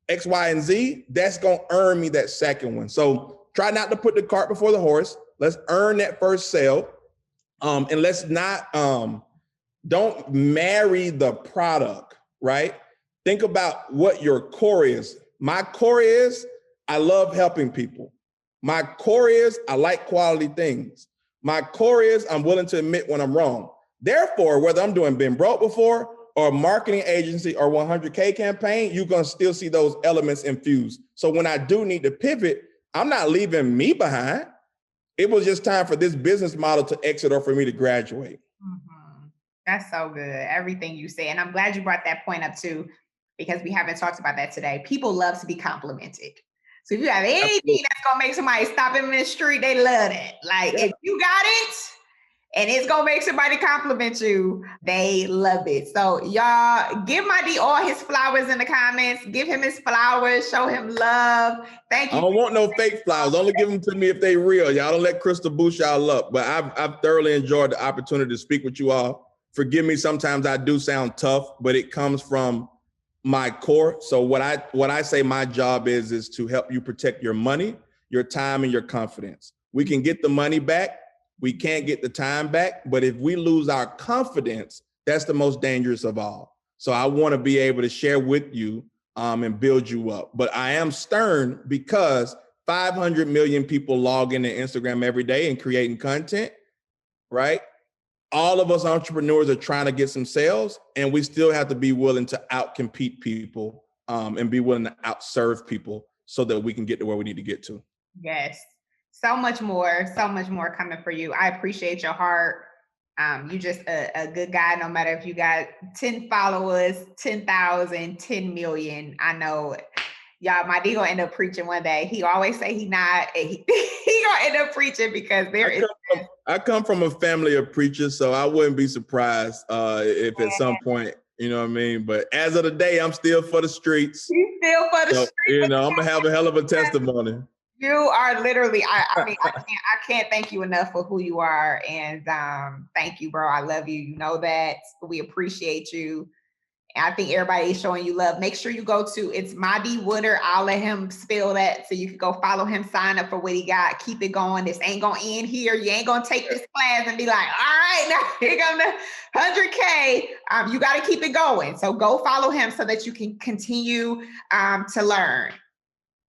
X, Y, and Z, that's going to earn me that second one. So try not to put the cart before the horse. Let's earn that first sale. And let's not, don't marry the product, right? Think about what your core is. My core is, I love helping people. My core is, I like quality things. My core is, I'm willing to admit when I'm wrong. Therefore, whether I'm doing been broke before or a marketing agency or 100K campaign, you're going to still see those elements infused. So when I do need to pivot, I'm not leaving me behind. It was just time for this business model to exit or for me to graduate. Mm-hmm. That's so good. Everything you say. And I'm glad you brought that point up too, because we haven't talked about that today. People love to be complimented. So if you have anything that's going to make somebody stop him in the street, they love it. Like if you got it and it's going to make somebody compliment you, they love it. So y'all give my D all his flowers in the comments. Give him his flowers. Show him love. Thank you. I don't want no fake flowers. Only give them to me if they real. Y'all don't let Crystal boost y'all up. But I've thoroughly enjoyed the opportunity to speak with you all. Forgive me, sometimes I do sound tough, but it comes from my core. So what I say my job is to help you protect your money, your time, and your confidence. We can get the money back. We can't get the time back. But if we lose our confidence, that's the most dangerous of all. So I want to be able to share with you and build you up. But I am stern because 500 million people log into Instagram every day and creating content, right? All of us entrepreneurs are trying to get some sales, and we still have to be willing to outcompete people and be willing to outserve people so that we can get to where we need to get to. Yes. So much more coming for you. I appreciate your heart. You just a good guy, no matter if you got 10 followers, 10,000, 10 million. I know y'all, my D gonna end up preaching one day. He always say he not, he gonna end up preaching because I come from a family of preachers, so I wouldn't be surprised if at some point, you know what I mean? But as of the day, I'm still for the streets. He's still for the streets. I'm gonna have a hell of a testimony. You are literally, I mean, I can't thank you enough for who you are. And thank you, bro. I love you. You know that. We appreciate you. And I think everybody is showing you love. Make sure you go to, it's My D Wooder. I'll let him spill that so you can go follow him, sign up for what he got. Keep it going. This ain't going to end here. You ain't going to take this class and be like, all right, now here come the 100K. You got to keep it going. So go follow him so that you can continue to learn.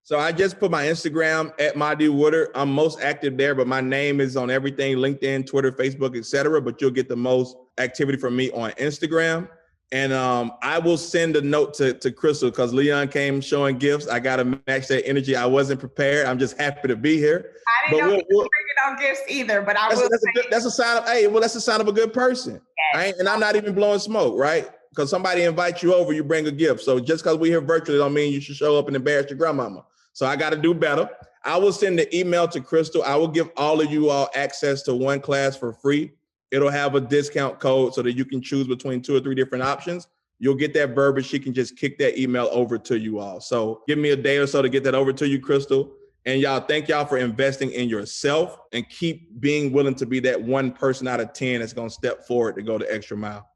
So I just put my Instagram at My D Wooder. I'm most active there, but my name is on everything, LinkedIn, Twitter, Facebook, etc. But you'll get the most activity from me on Instagram. And I will send a note to Crystal because Leon came showing gifts. I got to match that energy. I wasn't prepared. I'm just happy to be here. I didn't know he was bringing on gifts either, but I will. That's a sign of, that's a sign of a good person. Yes. And I'm not even blowing smoke, right? Because somebody invites you over, you bring a gift. So just because we're here virtually don't mean you should show up and embarrass your grandmama. So I got to do better. I will send the email to Crystal. I will give all of you all access to one class for free. It'll have a discount code so that you can choose between 2 or 3 different options. You'll get that verbiage. She can just kick that email over to you all. So give me a day or so to get that over to you, Crystal. And y'all, thank y'all for investing in yourself and keep being willing to be that one person out of 10 that's going to step forward to go the extra mile.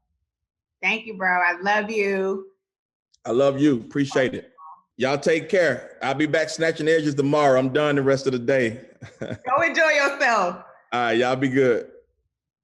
Thank you, bro. I love you. I love you. Appreciate it. Y'all take care. I'll be back snatching edges tomorrow. I'm done the rest of the day. Go enjoy yourself. All right, y'all be good.